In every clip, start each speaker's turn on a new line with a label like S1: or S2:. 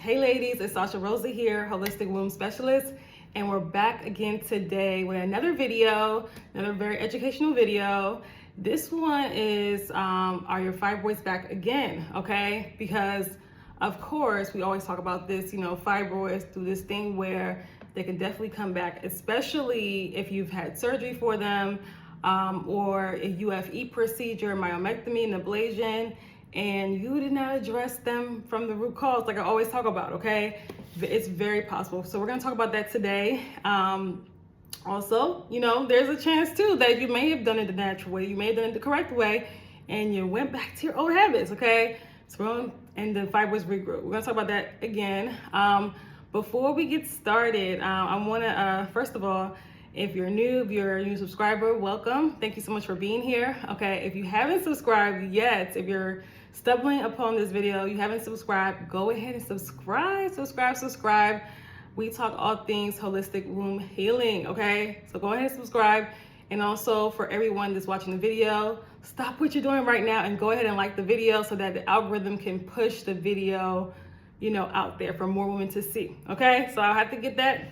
S1: Hey ladies, it's 𝐏𝐸 here, holistic womb specialist, and we're back again today with another video, another very educational video. This one is, are your fibroids back again? Okay, because of course we always talk about this, fibroids do this thing where they can definitely come back, especially if you've had surgery for them, or a UFE procedure, myomectomy, and ablation, and you did not address them from the root cause like I always talk about, okay? It's very possible. So we're gonna talk about that today. Also, there's a chance too that you may have done it the natural way, you may have done it the correct way, and you went back to your old habits, okay? And the fibroids regroup. We're gonna talk about that again. Before we get started, I wanna, first of all, if you're a new subscriber, welcome. Thank you so much for being here. Okay, if you haven't subscribed yet, if you're stumbling upon this video, you haven't subscribed, go ahead and subscribe. We talk all things holistic womb healing, okay? So go ahead and subscribe. And also for everyone that's watching the video, stop what you're doing right now and go ahead and like the video so that the algorithm can push the video, out there for more women to see, okay? So I'll have to get that.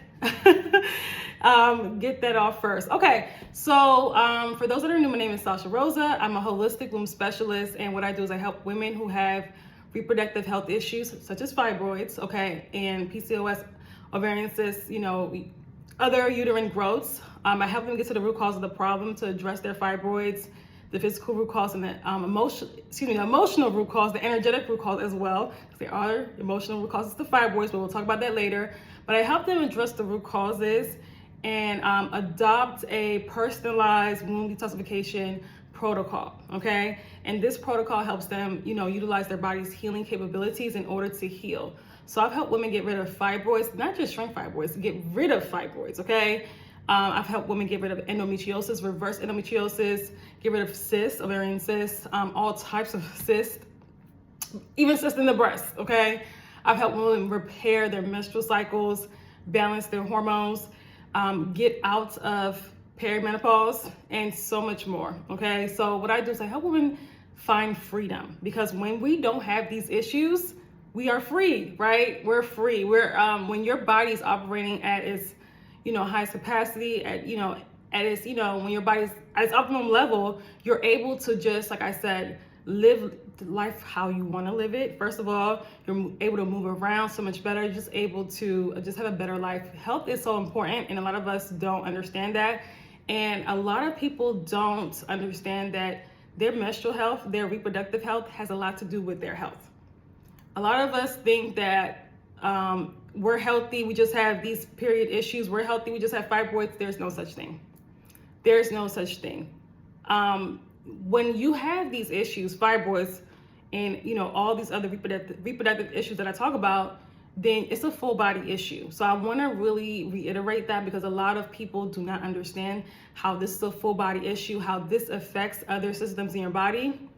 S1: Get that off first. Okay, so for those that are new, my name is 𝐏𝐸. I'm a holistic womb specialist, and what I do is I help women who have reproductive health issues such as fibroids, okay, and PCOS, ovarian cysts, other uterine growths. I help them get to the root cause of the problem to address their fibroids, the physical root cause, and the emotional root cause, the energetic root cause as well. There are emotional root causes to fibroids, but we'll talk about that later. But I help them address the root causes and adopt a personalized womb detoxification protocol, okay? And this protocol helps them, utilize their body's healing capabilities in order to heal. So I've helped women get rid of fibroids, not just shrink fibroids, get rid of fibroids, okay? I've helped women get rid of endometriosis, reverse endometriosis, get rid of cysts, ovarian cysts, all types of cysts, even cysts in the breast, okay? I've helped women repair their menstrual cycles, balance their hormones, get out of perimenopause, and so much more, okay? So what I do is I help women find freedom, because when we don't have these issues, we are free, right? We're free. When your body's operating at its, highest capacity, at its, when your body's at its optimum level, you're able to just, like I said, live life how you want to live it. First of all, you're able to move around so much better. You're just able to just have a better life. Health is so important, and a lot of us don't understand that. And a lot of people don't understand that their menstrual health, their reproductive health has a lot to do with their health. A lot of us think that we're healthy, we just have these period issues. We're healthy, we just have fibroids. There's no such thing. There's no such thing. When you have these issues, fibroids, and all these other reproductive issues that I talk about, then it's a full body issue. So I want to really reiterate that, because a lot of people do not understand how this is a full body issue, how this affects other systems in your body,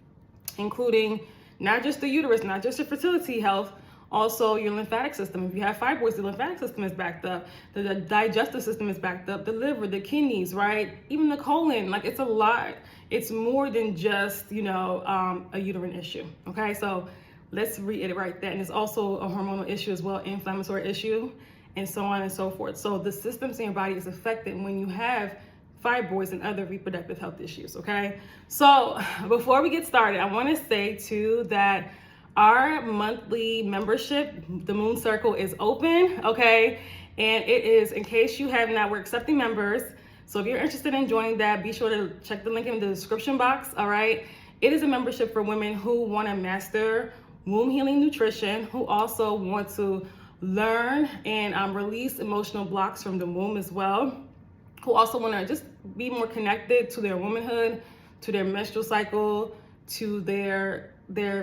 S1: including not just the uterus, not just your fertility health, also your lymphatic system. If you have fibroids, the lymphatic system is backed up, the digestive system is backed up, the liver, the kidneys, right? Even the colon, like it's a lot. It's more than just, a uterine issue, okay? So let's reiterate that. And it's also a hormonal issue as well, inflammatory issue, and so on and so forth. So the systems in your body is affected when you have fibroids and other reproductive health issues, okay? So before we get started, I want to say too that our monthly membership, the Moon Circle, is open, okay? And it is, in case you have not, we're accepting members. So if you're interested in joining that, be sure to check the link in the description box, all right? It is a membership for women who want to master womb healing nutrition, who also want to learn and release emotional blocks from the womb as well, who also want to just be more connected to their womanhood, to their menstrual cycle, to their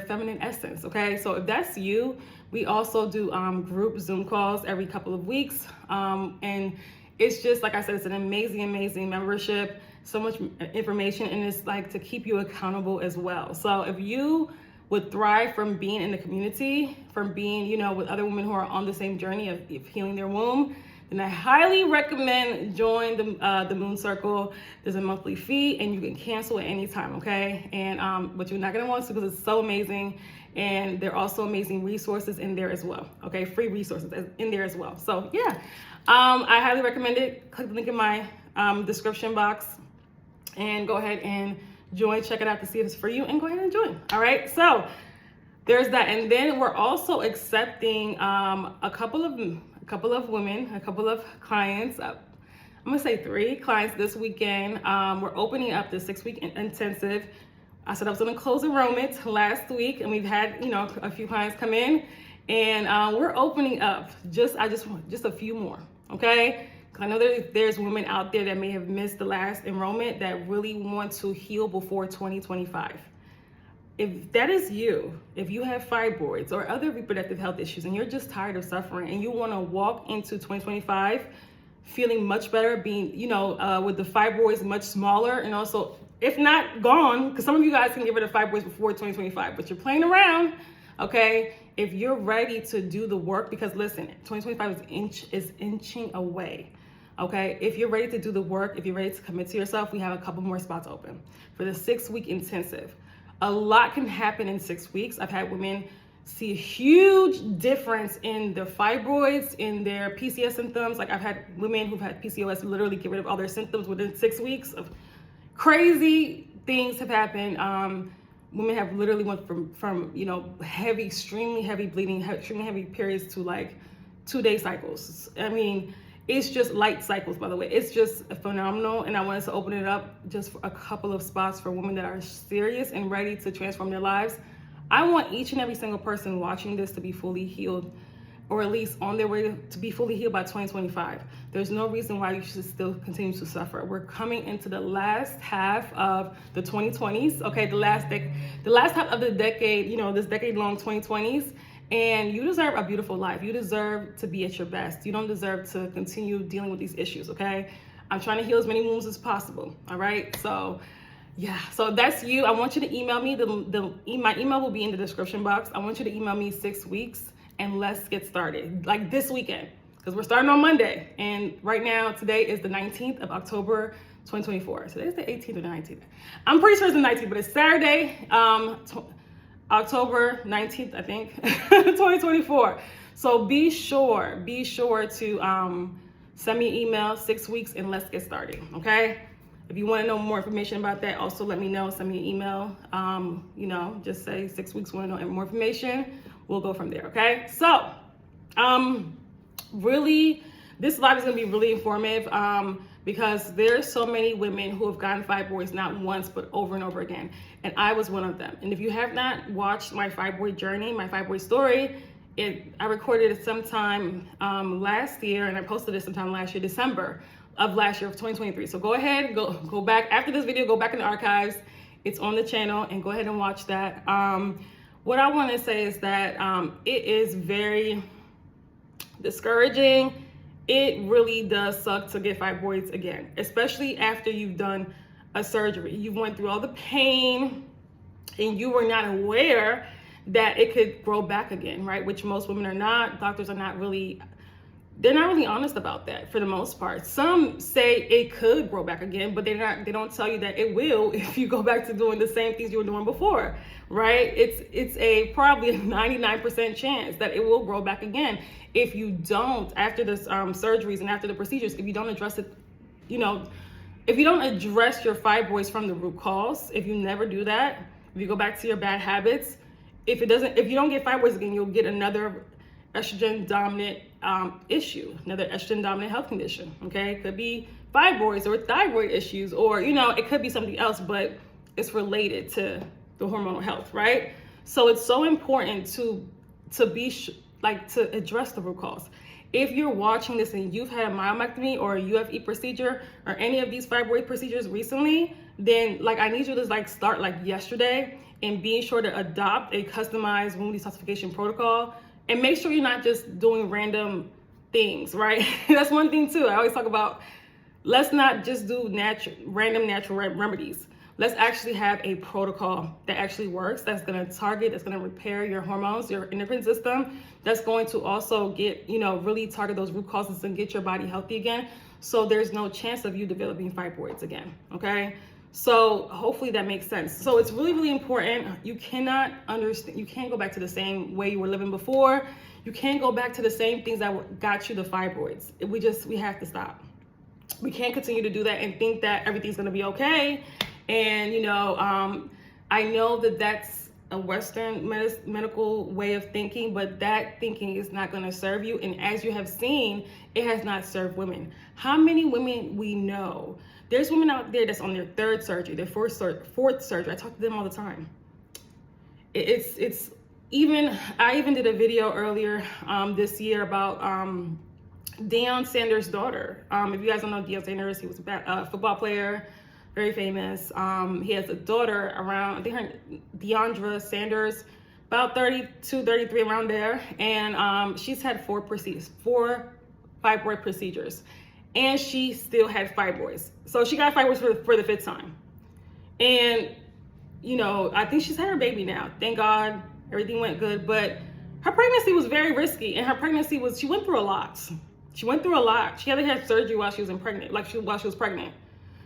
S1: feminine essence, okay? So if that's you, we also do group Zoom calls every couple of weeks, and it's just, like I said, it's an amazing membership, so much information, and it's like to keep you accountable as well. So if you would thrive from being in the community, from being, with other women who are on the same journey of healing their womb, then I highly recommend join the Moon Circle. There's a monthly fee, and you can cancel at any time, okay? And but you're not gonna want to, because it's so amazing, And there are also amazing resources in there as well. Okay, free resources in there as well. So yeah, I highly recommend it. Click the link in my description box and go ahead and join. Check it out to see if it's for you, and go ahead and join. All right, so there's that. And then we're also accepting a couple of women, a couple of clients. I'm gonna say 3 clients this weekend. We're opening up the 6-week intensive. I said I was gonna close enrollment last week, and we've had, you know, a few clients come in, and we're opening up just a few more, okay? I know there's women out there that may have missed the last enrollment that really want to heal before 2025. If that is you, if you have fibroids or other reproductive health issues and you're just tired of suffering and you want to walk into 2025 feeling much better, being, you know, with the fibroids much smaller, and also, if not gone, because some of you guys can get rid of fibroids before 2025, but you're playing around, okay? If you're ready to do the work, because listen, 2025 is inching away. Okay, if you're ready to do the work, if you're ready to commit to yourself, we have a couple more spots open for the 6-week intensive. A lot can happen in 6 weeks. I've had women see a huge difference in their fibroids, in their PCOS symptoms. Like, I've had women who've had PCOS literally get rid of all their symptoms within 6 weeks. Of crazy things have happened. Women have literally went from you know, heavy, extremely heavy bleeding, extremely heavy periods to like 2-day cycles. I mean, it's just light cycles, by the way. It's just phenomenal, and I wanted to open it up just for a couple of spots for women that are serious and ready to transform their lives. I want each and every single person watching this to be fully healed, or at least on their way to be fully healed by 2025. There's no reason why you should still continue to suffer. We're coming into the last half of the 2020s, okay? The last half of the decade, you know, this decade-long 2020s. And you deserve a beautiful life. You deserve to be at your best. You don't deserve to continue dealing with these issues, okay? I'm trying to heal as many wounds as possible, all right? So, yeah, so that's you. I want you to email me. My email will be in the description box. I want you to email me 6 weeks, and let's get started, like this weekend, because we're starting on Monday. And right now, today is the 19th of October, 2024. Today's the 18th or the 19th. I'm pretty sure it's the 19th, but it's Saturday, October 19th, I think, 2024. So be sure to send me an email, 6 weeks, and let's get started, okay? If you want to know more information about that, also let me know. Send me an email. You know, just say 6 weeks, want to know more information. We'll go from there, okay? So, really, this live is going to be really informative because there's so many women who have gotten fibroids not once, but over and over again. And I was one of them. And if you have not watched my fibroid journey, my fibroid story, I recorded it sometime last year, and I posted it sometime last year, December of last year of 2023. So go ahead, go back after this video, go back in the archives. It's on the channel, and go ahead and watch that. What I want to say is that it is very discouraging. It really does suck to get fibroids again, especially after you've done a surgery. You went through all the pain, and you were not aware that it could grow back again, right? Which most women are not. Doctors are not really, they're not really honest about that for the most part. Some say it could grow back again, but they don't tell you that it will if you go back to doing the same things you were doing before, right? It's probably a 99% chance that it will grow back again if you don't, after the surgeries and after the procedures, if you don't address it, you know, if you don't address your fibroids from the root cause, if you never do that, if you go back to your bad habits, if you don't get fibroids again, you'll get another estrogen dominant issue, another estrogen dominant health condition. Okay, it could be fibroids or thyroid issues, or you know, it could be something else, but it's related to the hormonal health, right? So it's so important to address the root cause. If you're watching this and you've had a myomectomy or a UFE procedure or any of these fibroid procedures recently, then I need you to start yesterday and being sure to adopt a customized wound detoxification protocol. And make sure you're not just doing random things, right? That's one thing too. I always talk about, let's not just do random natural remedies. Let's actually have a protocol that actually works, that's gonna target, that's gonna repair your hormones, your endocrine system, that's going to also get, really target those root causes and get your body healthy again. So there's no chance of you developing fibroids again, okay? So hopefully that makes sense. So it's really, really important. You cannot understand, you can't go back to the same way you were living before. You can't go back to the same things that got you the fibroids. We have to stop. We can't continue to do that and think that everything's gonna be okay. And I know that that's a Western medical way of thinking, but that thinking is not gonna serve you. And as you have seen, it has not served women. How many women we know? There's women out there that's on their third surgery, their fourth surgery. I talk to them all the time. It's even, I even did a video earlier this year about Deion Sanders' daughter. If you guys don't know Deion Sanders, he was a football player, very famous. He has a daughter around, I think her Deandra Sanders, about 32, 33, around there. And she's had four fibroid procedures. And she still had fibroids. So she got fibroids for the fifth time. And, I think she's had her baby now. Thank God, everything went good. But her pregnancy was very risky. And her pregnancy she went through a lot. She went through a lot. She had to have surgery while she was pregnant.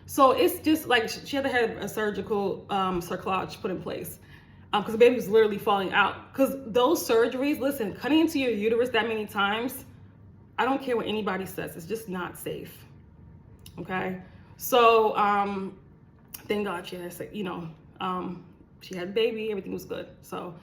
S1: So it's just like she had to have a surgical cerclage put in place. Because the baby was literally falling out. Because those surgeries, listen, cutting into your uterus that many times, I don't care what anybody says, it's just not safe. Okay? So thank God she had, she had a baby, everything was good. So,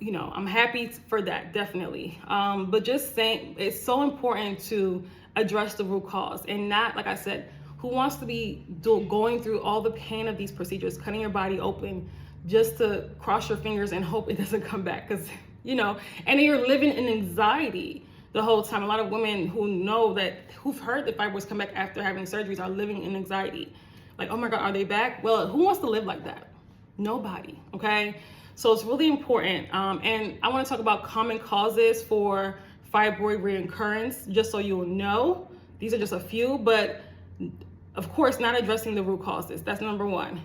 S1: I'm happy for that, definitely. But just saying, it's so important to address the root cause and not, like I said, who wants to be going through all the pain of these procedures, cutting your body open just to cross your fingers and hope it doesn't come back? Because, and then you're living in anxiety the whole time. A lot of women who've heard that fibroids come back after having surgeries are living in anxiety. Like, oh my God, are they back? Well, who wants to live like that? Nobody, okay? So it's really important. And I want to talk about common causes for fibroid reoccurrence, just so you'll know. These are just a few, but of course, not addressing the root causes. That's number one.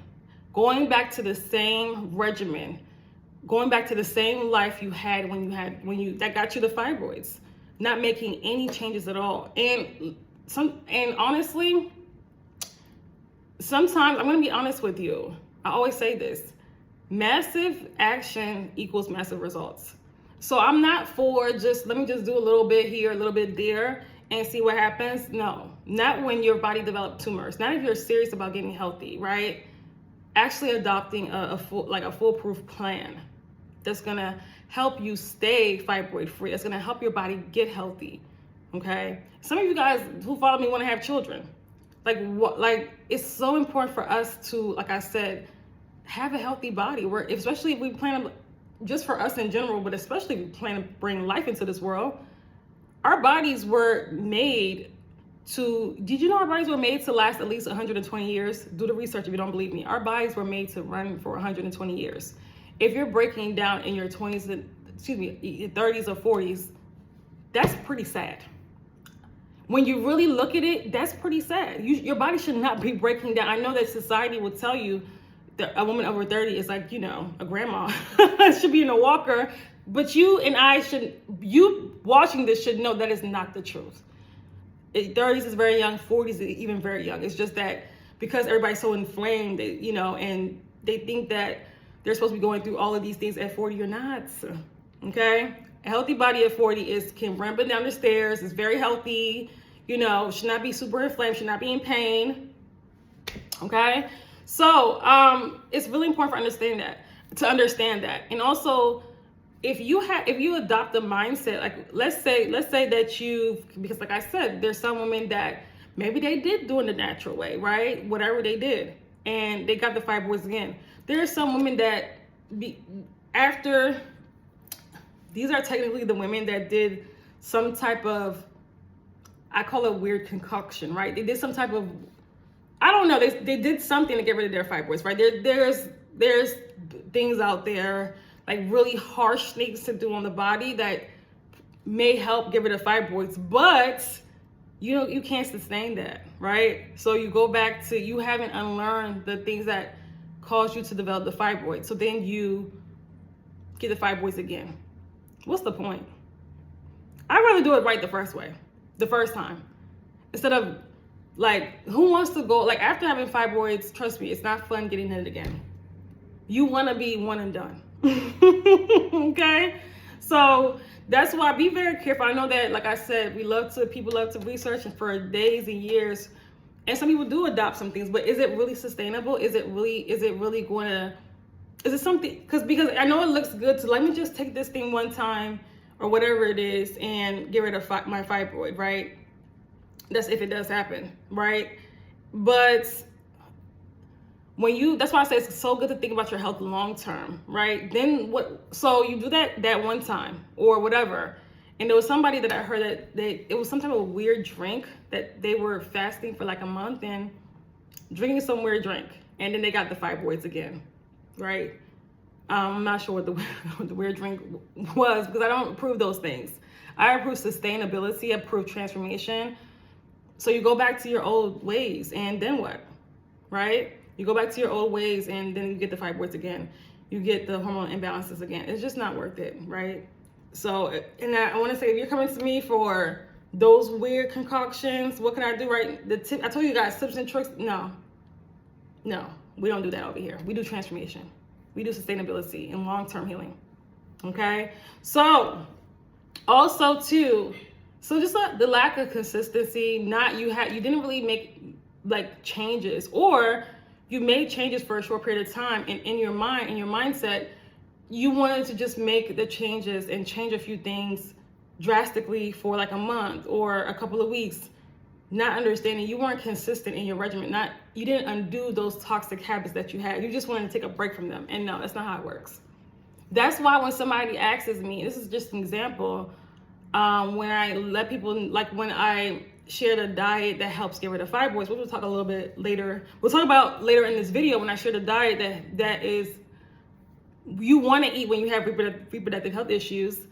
S1: Going back to the same regimen, going back to the same life you had that got you the fibroids. Not making any changes at all. And honestly, sometimes, I'm gonna be honest with you, I always say this, massive action equals massive results. So I'm not for let me just do a little bit here, a little bit there, and see what happens. No, not when your body develops tumors. Not if you're serious about getting healthy, right? Actually adopting a foolproof plan that's gonna help you stay fibroid free. It's gonna help your body get healthy, okay? Some of you guys who follow me wanna have children. It's so important for us to, like I said, have a healthy body, especially if we plan, just for us in general, but especially if we plan to bring life into this world. Our bodies were made did you know our bodies were made to last at least 120 years? Do the research if you don't believe me. Our bodies were made to run for 120 years. If you're breaking down in your 30s or 40s, that's pretty sad. When you really look at it, that's pretty sad. Your body should not be breaking down. I know that society will tell you that a woman over 30 is like, a grandma. Should be in a walker. But you watching this should know that is not the truth. 30s is very young, 40s is even very young. It's just that because everybody's so inflamed, and they think that they're supposed to be going through all of these things at 40. You're not, okay? A healthy body at 40 can run up and down the stairs, is very healthy, should not be super inflamed, should not be in pain, okay? So it's really important to understand that. And also, if you adopt a mindset, like let's say that because like I said, there's some women that maybe they did do it the natural way, right? Whatever they did, and they got the fibroids again. There are some women that these are technically the women that did some type of, I call it weird concoction, right? They did some type of, I don't know, they did something to get rid of their fibroids, right? There's things out there, like really harsh things to do on the body that may help get rid of fibroids, but you can't sustain that, right? So you go back to, you haven't unlearned the things that caused you to develop the fibroids. So then you get the fibroids again. What's the point? I'd rather do it right the first time, instead of Like, who wants to go, like, after having fibroids, trust me, it's not fun getting it again. You want to be one and done. Okay? So that's why be very careful. I know that, like I said, people love to research and for days and years. And some people do adopt some things, but is it really sustainable? Is it really going to, is it something, because I know it looks good to, let me just take this thing one time or whatever it is and get rid of my fibroid, right? That's if it does happen, right? But that's why I say it's so good to think about your health long term, right? Then so you do that one time or whatever. And there was somebody that I heard that it was some type of weird drink that they were fasting for like a month and drinking some weird drink. And then they got the fibroids again, right? I'm not sure what the weird drink was, because I don't approve those things. I approve sustainability, I approve transformation. So you go back to your old ways, and then what, right? You go back to your old ways, and then you get the fibroids again. You get the hormone imbalances again. It's just not worth it, right? So, and I want to say, if you're coming to me for those weird concoctions, what can I do, right? I told you guys, tips and tricks. No, we don't do that over here. We do transformation. We do sustainability and long-term healing, okay? So, also too, so just the lack of consistency, you didn't really make like changes, or you made changes for a short period of time, and in your mindset, you wanted to just make the changes and change a few things drastically for like a month or a couple of weeks, not understanding you weren't consistent in your regimen. You didn't undo those toxic habits that you had. You just wanted to take a break from them. And no, that's not how it works. That's why when somebody asks me, this is just an example, when I let people, like when I shared a diet that helps get rid of fibroids, which we'll talk a little bit later. We'll talk about later in this video when I shared a diet that is, you want to eat when you have reproductive health issues.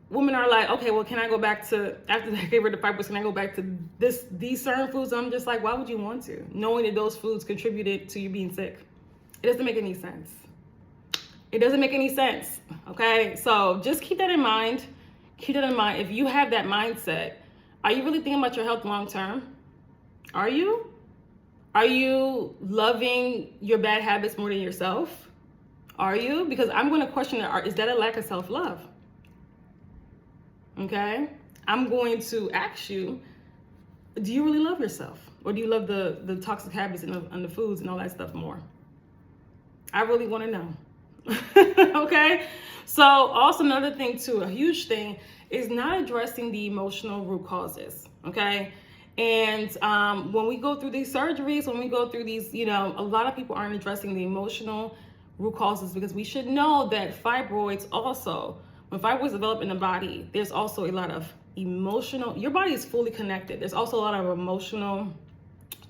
S1: Women are like, okay, well, can I go back to, after they get rid of fibroids, can I go back to these certain foods? I'm just like, why would you want to? Knowing that those foods contributed to you being sick. It doesn't make any sense. It doesn't make any sense, okay? So just keep that in mind. Keep that in mind. If you have that mindset, are you really thinking about your health long term? Are you? Are you loving your bad habits more than yourself? Are you? Because I'm going to question that. Is that a lack of self-love? Okay? I'm going to ask you, do you really love yourself? Or do you love the toxic habits and the foods and all that stuff more? I really want to know. Okay? So also another thing too, a huge thing, is not addressing the emotional root causes. Okay? And when we go through these surgeries, when we go through these, a lot of people aren't addressing the emotional root causes, because we should know that fibroids also, when fibroids develop in the body, there's also a lot of emotional, your body is fully connected. There's also a lot of emotional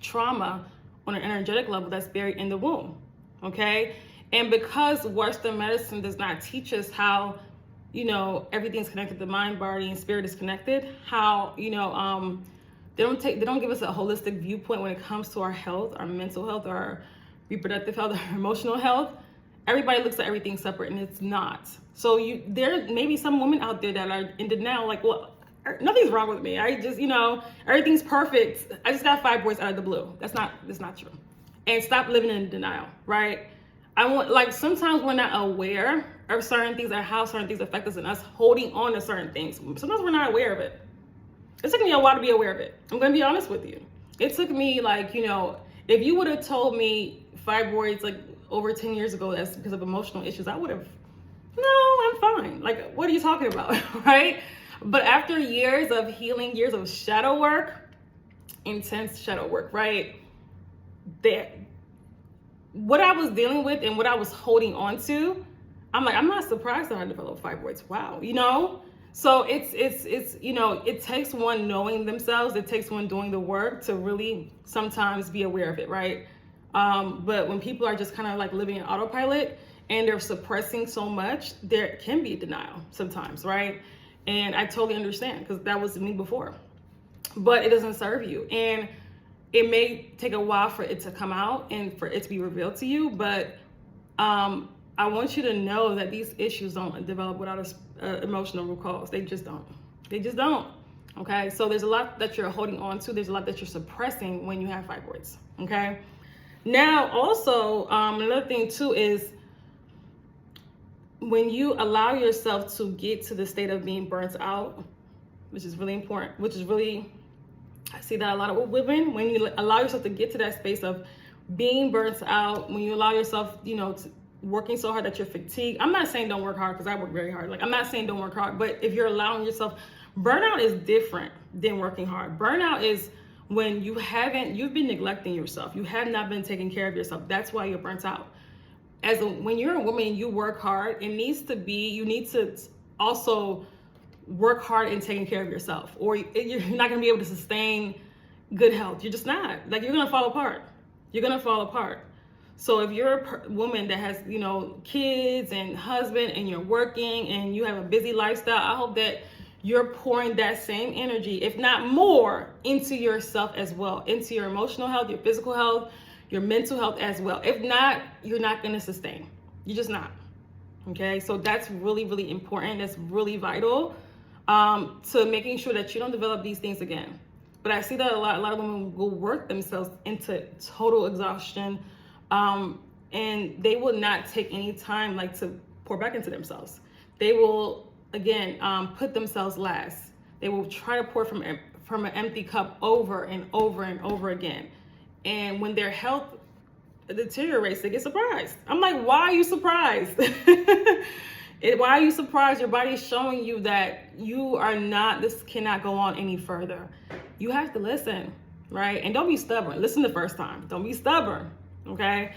S1: trauma on an energetic level that's buried in the womb, okay? And because Western medicine does not teach us how, everything's connected, the mind, body, and spirit is connected, how, they don't give us a holistic viewpoint when it comes to our health, our mental health, our reproductive health, our emotional health. Everybody looks at everything separate, and it's not. So there may be some women out there that are in denial, like, well, nothing's wrong with me. I just, everything's perfect. I just got fibroids out of the blue. That's not true. And stop living in denial, right? Sometimes we're not aware of certain things and how certain things affect us, and us holding on to certain things. Sometimes we're not aware of it. It took me a while to be aware of it. I'm going to be honest with you. It took me if you would have told me fibroids over 10 years ago, that's because of emotional issues, I would have, no, I'm fine. Like, what are you talking about, right? But after years of healing, years of shadow work, intense shadow work, right? What I was dealing with and what I was holding on to, I'm like, I'm not surprised that I developed fibroids. Wow, So it takes one knowing themselves. It takes one doing the work to really sometimes be aware of it, right? But when people are just kind of like living in autopilot and they're suppressing so much, there can be denial sometimes, right? And I totally understand, because that was me before. But it doesn't serve you. And it may take a while for it to come out and for it to be revealed to you. But I want you to know that these issues don't develop without an emotional root cause. They just don't. They just don't. Okay, so there's a lot that you're holding on to. There's a lot that you're suppressing when you have fibroids. Okay, now also another thing too is when you allow yourself to get to the state of being burnt out, which is really important, which is really, I see that a lot of women, when you allow yourself to get to that space of being burnt out, when you allow yourself, you know, to working so hard that you're fatigued. I'm not saying don't work hard, because I work very hard. Like, I'm not saying don't work hard, but if you're allowing yourself, burnout is different than working hard. Burnout is when you've been neglecting yourself. You have not been taking care of yourself. That's why you're burnt out. When you're a woman and you work hard, you need to also work hard in taking care of yourself, or you're not going to be able to sustain good health. You're just not. Like, you're going to fall apart. You're going to fall apart. So if you're a woman that has, you know, kids and husband, and you're working and you have a busy lifestyle, I hope that you're pouring that same energy, if not more, into yourself as well, into your emotional health, your physical health, your mental health as well. If not, you're not going to sustain. You're just not. Okay, so that's really, really important. That's really vital to making sure that you don't develop these things again. But I see that a lot of women will work themselves into total exhaustion, and they will not take any time like to pour back into themselves. They will, again, put themselves last. They will try to pour from an empty cup over and over and over again. And when their health deteriorates, they get surprised. I'm like, why are you surprised? Why are you surprised? Your body is showing you that this cannot go on any further. You have to listen, right? And don't be stubborn. Listen the first time. Don't be stubborn, okay?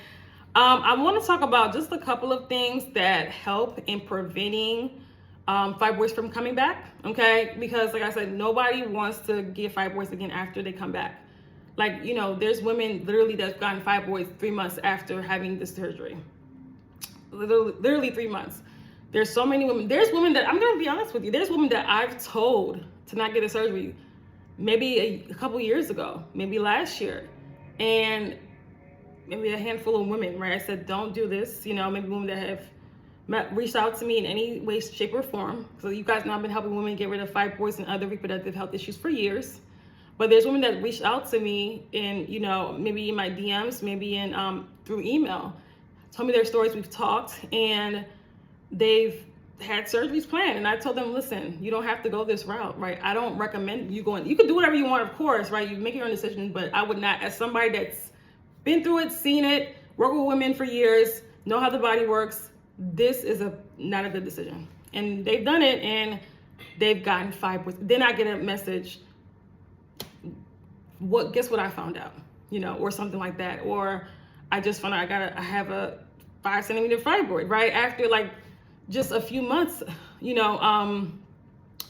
S1: I want to talk about just a couple of things that help in preventing fibroids from coming back, okay? Because like I said, nobody wants to get fibroids again after they come back. Like, you know, there's women literally that's gotten fibroids 3 months after having the surgery. Literally 3 months. There's so many women. There's women that, I'm going to be honest with you, there's women that I've told to not get a surgery maybe a couple years ago, maybe last year. And maybe a handful of women, right? I said, don't do this. You know, maybe women that have reached out to me in any way, shape, or form. So you guys know I've been helping women get rid of fibroids and other reproductive health issues for years. But there's women that reached out to me in, you know, maybe in my DMs, maybe in through email, told me their stories, we've talked, and they've had surgeries planned. And I told them, listen, you don't have to go this route, right? I don't recommend you going. You can do whatever you want, of course, right? You make your own decision, but I would not, as somebody that's been through it, seen it, worked with women for years, know how the body works, this is not a good decision. And they've done it, and they've gotten fibroids. Then I get a message, guess what I found out, you know, or something like that. Or I just found out I have a 5 centimeter fibroid, right? After like just a few months, you know,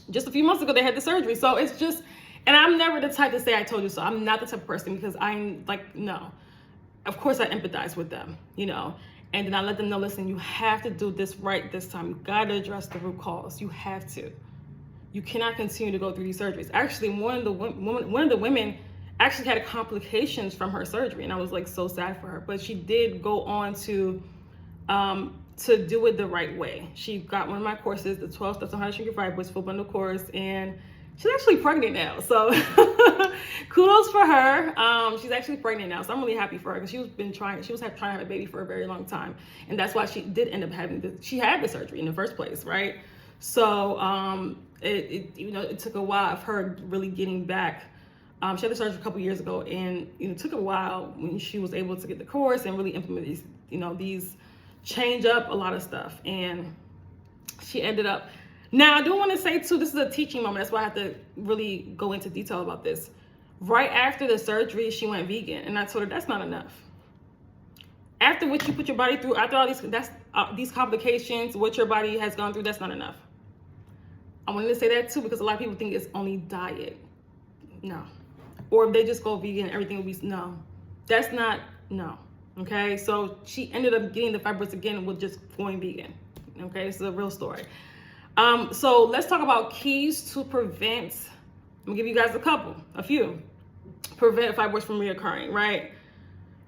S1: just a few months ago they had the surgery. So it's just, and I'm never the type to say I told you so. I'm not the type of person, because I'm like, no. Of course I empathize with them, you know, and then I let them know, listen, you have to do this right this time. You got to address the root cause. You have to. You cannot continue to go through these surgeries. Actually, one of the women actually had complications from her surgery, and I was like so sad for her. But she did go on to do it the right way. She got one of my courses, the 12 Steps on How to Shrink Your Fibroids full bundle course, and she's actually pregnant now. So kudos for her. She's actually pregnant now, so I'm really happy for her, because she was trying to have a baby for a very long time, and that's why she did end up having she had the surgery in the first place, right? So it took a while of her really getting back. She had the surgery a couple years ago, and it took a while when she was able to get the course and really implement these change up a lot of stuff. And she ended up, now I do want to say too, this is a teaching moment. That's why I have to really go into detail about this. Right after the surgery, she went vegan, and I told her that's not enough. After what you put your body through, after all these complications, what your body has gone through, that's not enough. I wanted to say that too, because a lot of people think it's only diet. No. Or if they just go vegan, everything will be, no. That's not, no. Okay, so she ended up getting the fibroids again with just going vegan. Okay, this is a real story. So let's talk about keys to prevent. I'm gonna give you guys a few. Prevent fibroids from reoccurring, right?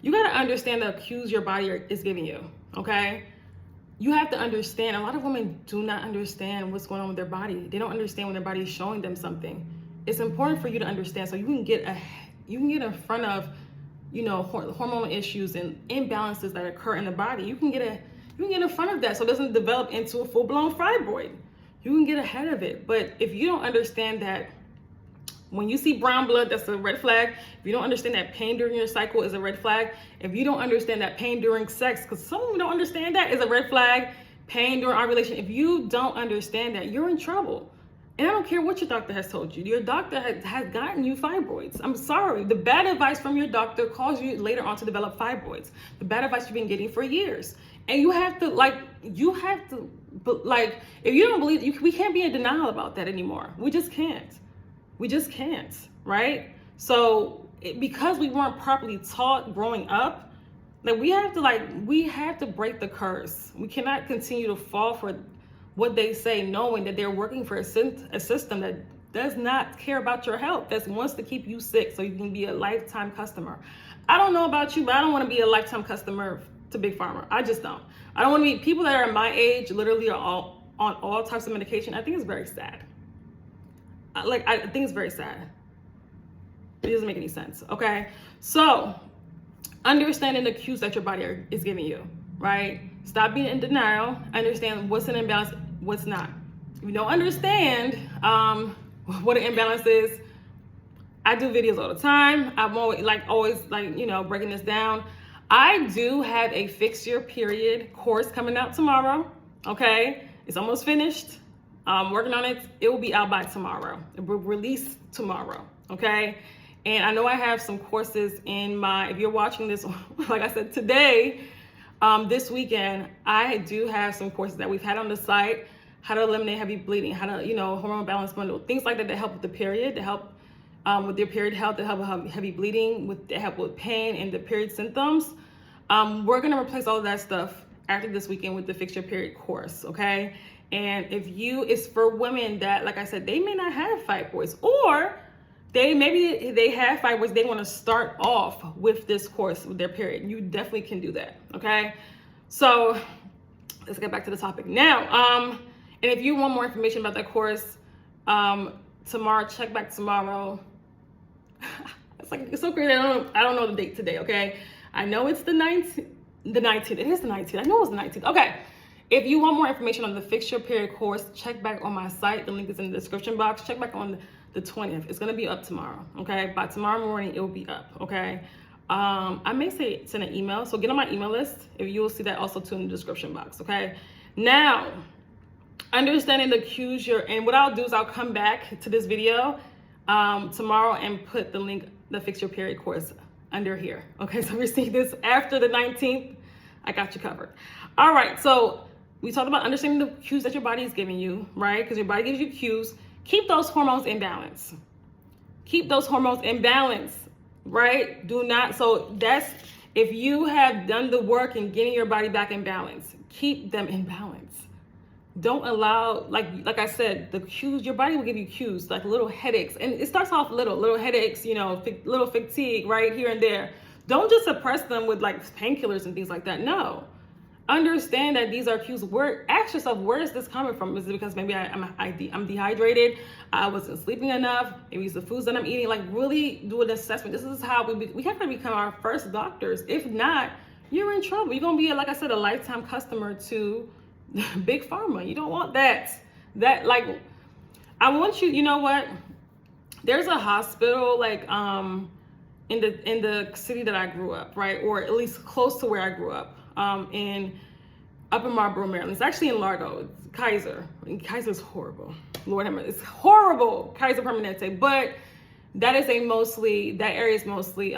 S1: You gotta understand the cues your body is giving you, okay? You have to understand, a lot of women do not understand what's going on with their body. They don't understand when their body is showing them something. it's important for you to understand so you can get in front of, you know, hormonal issues and imbalances that occur in the body. You can get in front of that so it doesn't develop into a full-blown fibroid. You can get ahead of it. But if you don't understand that when you see brown blood, that's a red flag. If you don't understand that pain during your cycle is a red flag. If you don't understand that pain during sex, because some of them don't understand that, is a red flag. Pain during ovulation. If you don't understand that, you're in trouble. And I don't care what your doctor has told you. Your doctor has gotten you fibroids. I'm sorry. The bad advice from your doctor caused you later on to develop fibroids. The bad advice you've been getting for years. And you have to, if you don't believe, we can't be in denial about that anymore. We just can't. We just can't, right? So because we weren't properly taught growing up, we have to break the curse. We cannot continue to fall for what they say, knowing that they're working for a system that does not care about your health, that wants to keep you sick so you can be a lifetime customer. I don't know about you, but I don't want to be a lifetime customer to Big Pharma. I just don't. I don't want to be, people that are my age literally are all on all types of medication. I think it's very sad. I think it's very sad. It doesn't make any sense, okay? So, understanding the cues that your body is giving you, right? Stop being in denial. Understand what's an imbalance, what's not. If you don't understand what an imbalance is, I do videos all the time. I'm always breaking this down. I do have a Fix Your Period course coming out tomorrow, okay? It's almost finished. I'm working on it. It will be out by tomorrow. It will release tomorrow, okay? And I know I have some courses in if you're watching this, like I said, today, this weekend, I do have some courses that we've had on the site, how to eliminate heavy bleeding, how to, hormone balance bundle, things like that help with the period, to help with your period health, to help with heavy bleeding, to help with pain and the period symptoms. We're gonna replace all of that stuff after this weekend with the Fix Your Period course, okay? And it's for women that, like I said, they may not have fibroids, or they have fibroids, they want to start off with this course with their period. You definitely can do that, okay? So let's get back to the topic now. And if you want more information about that course, tomorrow, check back tomorrow. It's so crazy. I don't know the date today, okay? I know it's the 19th. It is the 19th. I know it's the 19th. Okay. If you want more information on the Fix Your Period course, check back on my site. The link is in the description box. Check back on the 20th. It's going to be up tomorrow, okay? By tomorrow morning, it will be up, okay? I may send an email, so get on my email list. If you will see that also too in the description box, okay? Now, understanding the cues and what I'll do is I'll come back to this video tomorrow and put the link, the Fix Your Period course under here, okay? So if you see this after the 19th, I got you covered. All right, so we talked about understanding the cues that your body is giving you, right? Because your body gives you cues. Keep those hormones in balance. Keep those hormones in balance, right? If you have done the work in getting your body back in balance, keep them in balance. Don't allow, like I said, the cues, your body will give you cues, like little headaches. And it starts off little headaches, little fatigue right here and there. Don't just suppress them with painkillers and things like that. No. Understand that these are cues. Ask yourself, where is this coming from? Is it because maybe I'm dehydrated? I wasn't sleeping enough? Maybe it's the foods that I'm eating. Really do an assessment. This is how we have to become our first doctors. If not, you're in trouble. You're gonna be, like I said, a lifetime customer to Big Pharma. You don't want that. I want you. You know what? There's a hospital in the city that I grew up, right, or at least close to where I grew up. Up in Marlboro, Maryland. It's actually in Largo. It's Kaiser. Kaiser's horrible. Lord have mercy. It's horrible. Kaiser Permanente. But that area is mostly,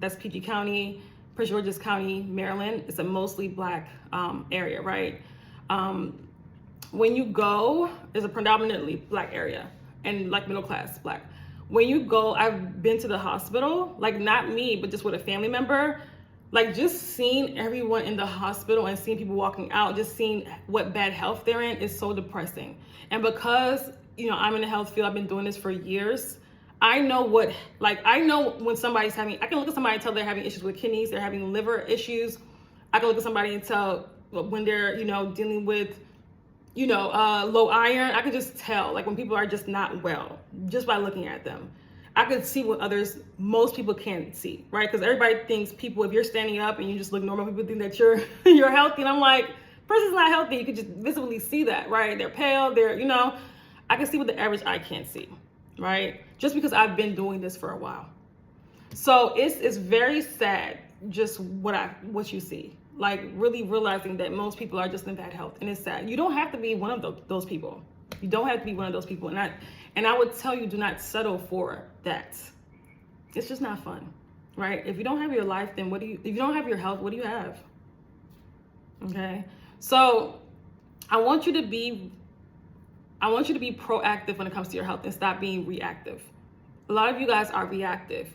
S1: that's PG County, Prince George's County, Maryland. It's a mostly Black area, right? When you go, it's a predominantly Black area and middle class Black. When you go, I've been to the hospital, not me, but just with a family member. Just seeing everyone in the hospital and seeing people walking out, just seeing what bad health they're in is so depressing. And because, I'm in the health field, I've been doing this for years. I know I know when somebody's I can look at somebody and tell they're having issues with kidneys, they're having liver issues. I can look at somebody and tell when they're, dealing with low iron. I could just tell, like, when people are just not well, just by looking at them. I could see what most people can't see, right? Because everybody thinks if you're standing up and you just look normal, people think that you're you're healthy. And I'm like, person's not healthy. You could just visibly see that, right? They're pale, I can see what the average eye can't see, right? Just because I've been doing this for a while. So it's very sad just what you see. Like, really realizing that most people are just in bad health, and it's sad. You don't have to be one of those people. You don't have to be one of those people. And I would tell you, do not settle for that. It's just not fun, right? If you don't have your life, then if you don't have your health, what do you have? Okay. So I want you to be proactive when it comes to your health and stop being reactive. A lot of you guys are reactive.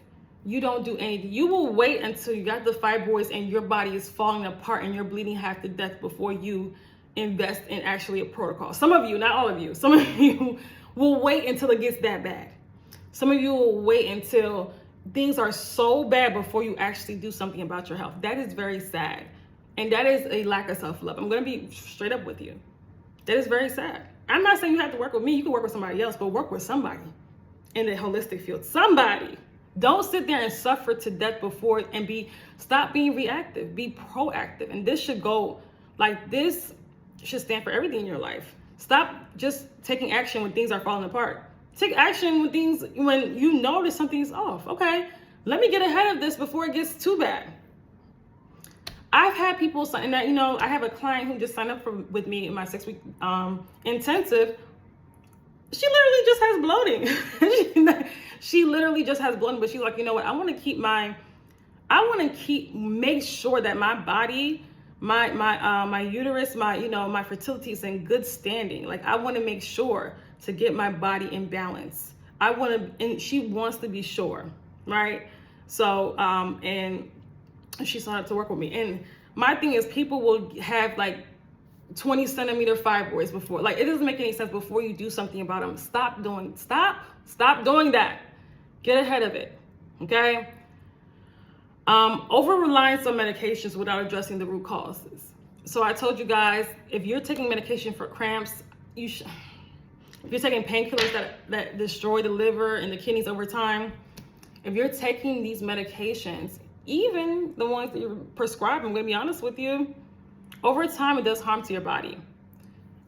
S1: You don't do anything. You will wait until you got the fibroids and your body is falling apart and you're bleeding half to death before you invest in actually a protocol. Some of you, not all of you, some of you will wait until it gets that bad. Some of you will wait until things are so bad before you actually do something about your health. That is very sad. And that is a lack of self-love. I'm going to be straight up with you. That is very sad. I'm not saying you have to work with me. You can work with somebody else, but work with somebody in the holistic field. Somebody. Don't sit there and suffer to death before stop being reactive. Be proactive. And this should stand for everything in your life. Stop just taking action when things are falling apart. Take action when you notice something's off. Okay, let me get ahead of this before it gets too bad. I've had people sign that, I have a client who just signed up with me in my 6-week intensive. She literally just has bloating. She literally just has bloating, but she's like, you know what? I want to make sure that my body, my uterus, my fertility is in good standing. Like, I want to make sure to get my body in balance. And she wants to be sure, right? So, and she signed up to work with me. And my thing is, people will have like 20 centimeter fibroids before. Like, it doesn't make any sense before you do something about them. Stop doing that. Get ahead of it, okay? Over-reliance on medications without addressing the root causes. So I told you guys, if you're taking medication for cramps, if you're taking painkillers that destroy the liver and the kidneys over time, if you're taking these medications, even the ones that you're prescribed, I'm going to be honest with you, over time it does harm to your body.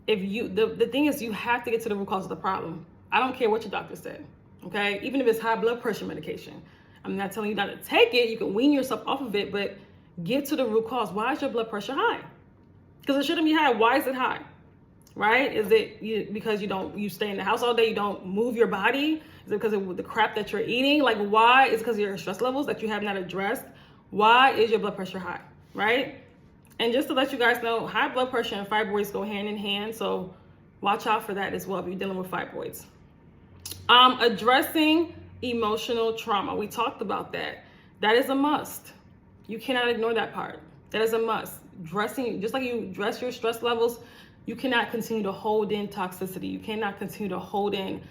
S1: The thing is, you have to get to the root cause of the problem. I don't care what your doctor said, okay? Even if it's high blood pressure medication. I'm not telling you not to take it. You can wean yourself off of it, but get to the root cause. Why is your blood pressure high? Because it shouldn't be high. Why is it high? Right? Is it because you stay in the house all day, you don't move your body? Is it because of the crap that you're eating? Like, why? Is it because of your stress levels that you have not addressed? Why is your blood pressure high? Right? And just to let you guys know, high blood pressure and fibroids go hand in hand. So watch out for that as well if you're dealing with fibroids. Addressing emotional trauma. We talked about that. That is a must. You cannot ignore that part. That is a must. Just like you address your stress levels, you cannot continue to hold in toxicity. You cannot continue to hold in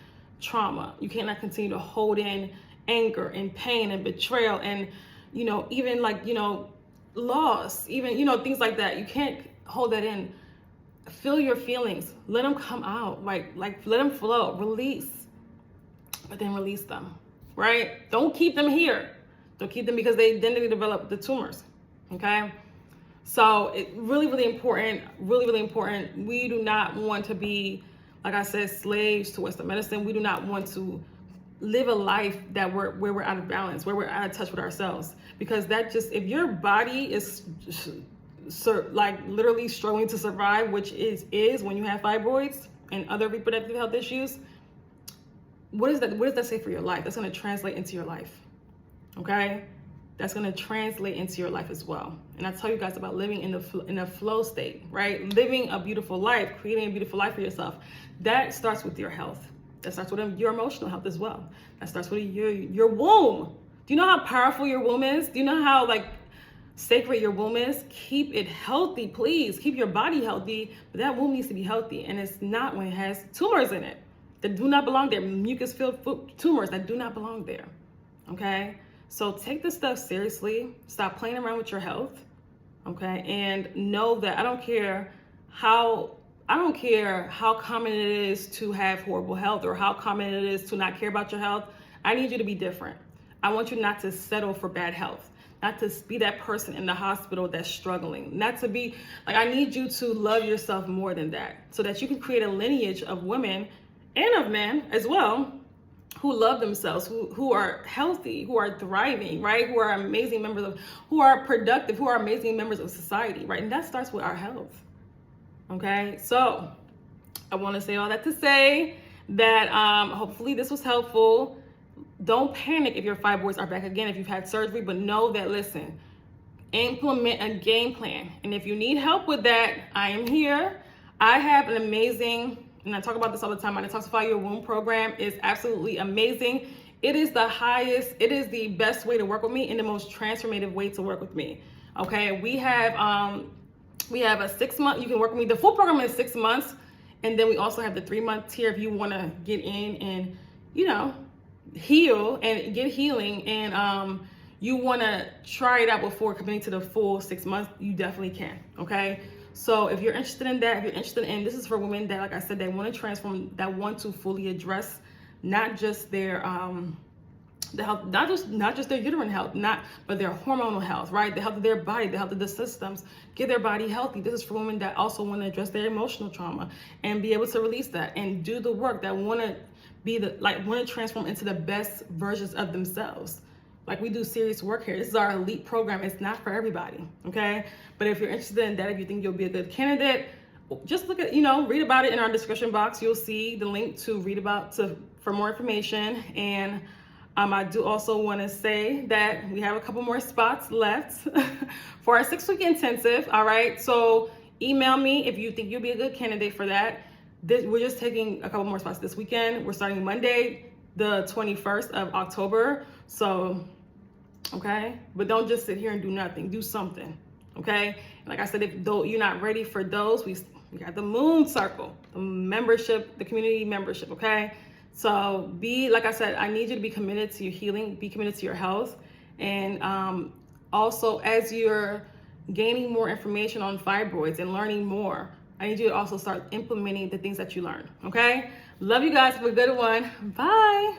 S1: trauma. You cannot continue to hold in anger and pain and betrayal and, even loss, even, things like that. You can't hold that in. Feel your feelings. Let them come out. Like let them flow. Release. But then release them, right? Don't keep them here. Don't keep them because then they develop the tumors, okay? So it really important, really important. We do not want to be, like I said, slaves to Western medicine. We do not want to live a life where we're out of balance, where we're out of touch with ourselves. Because if your body is like literally struggling to survive, which is when you have fibroids and other reproductive health issues, what does that say for your life? That's going to translate into your life, okay? That's going to translate into your life as well. And I tell you guys about living in a flow state, right? Living a beautiful life, creating a beautiful life for yourself. That starts with your health. That starts with your emotional health as well. That starts with your womb. Do you know how powerful your womb is? Do you know how sacred your womb is? Keep it healthy, please. Keep your body healthy, but that womb needs to be healthy. And it's not when it has tumors in it that do not belong there. Mucus-filled tumors that do not belong there, okay? So take this stuff seriously. Stop playing around with your health, okay? And know that I don't care how I don't care how common it is to have horrible health or how common it is to not care about your health. I need you to be different. I want you not to settle for bad health, not to be that person in the hospital that's struggling, not to be like, I need you to love yourself more than that so that you can create a lineage of women and of men as well who love themselves, who are healthy, who are thriving, right? Who are amazing members of, who are productive, who are amazing members of society, right? And that starts with our health. Okay, so I want to say all that to say that hopefully this was helpful. Don't panic if your fibroids are back again, if you've had surgery, but know that, listen, implement a game plan. And if you need help with that, I am here. I have an amazing, and I talk about this all the time, my Detoxify Your Womb program is absolutely amazing. It is the highest, it is the best way to work with me and the most transformative way to work with me. Okay, we have a 6 month, you can work with me. The full program is 6 months. And then we also have the 3-month tier if you want to get in and, you know, heal and get healing. And you want to try it out before committing to the full 6 months, you definitely can. Okay. So if you're interested in that, if you're interested in, this is for women that, like I said, they want to transform, that want to fully address not just their, the health, not just their uterine health, but their hormonal health, right? The health of their body, the health of the systems, get their body healthy. This is for women that also want to address their emotional trauma and be able to release that and do the work, that want to be want to transform into the best versions of themselves. Like, we do serious work here. This is our elite program. It's not for everybody, okay? But if you're interested in that, if you think you'll be a good candidate, just look at, read about it in our description box. You'll see the link to for more information. And I do also want to say that we have a couple more spots left for our 6-week intensive. All right. So email me if you think you'll be a good candidate for that. We're just taking a couple more spots this weekend. We're starting Monday, the 21st of October. So, okay. But don't just sit here and do nothing. Do something. Okay. Like I said, though you're not ready for those, we got the Moon Circle, the membership, the community membership. Okay. So like I said, I need you to be committed to your healing, be committed to your health. And also, as you're gaining more information on fibroids and learning more, I need you to also start implementing the things that you learn. Okay. Love you guys. Have a good one. Bye.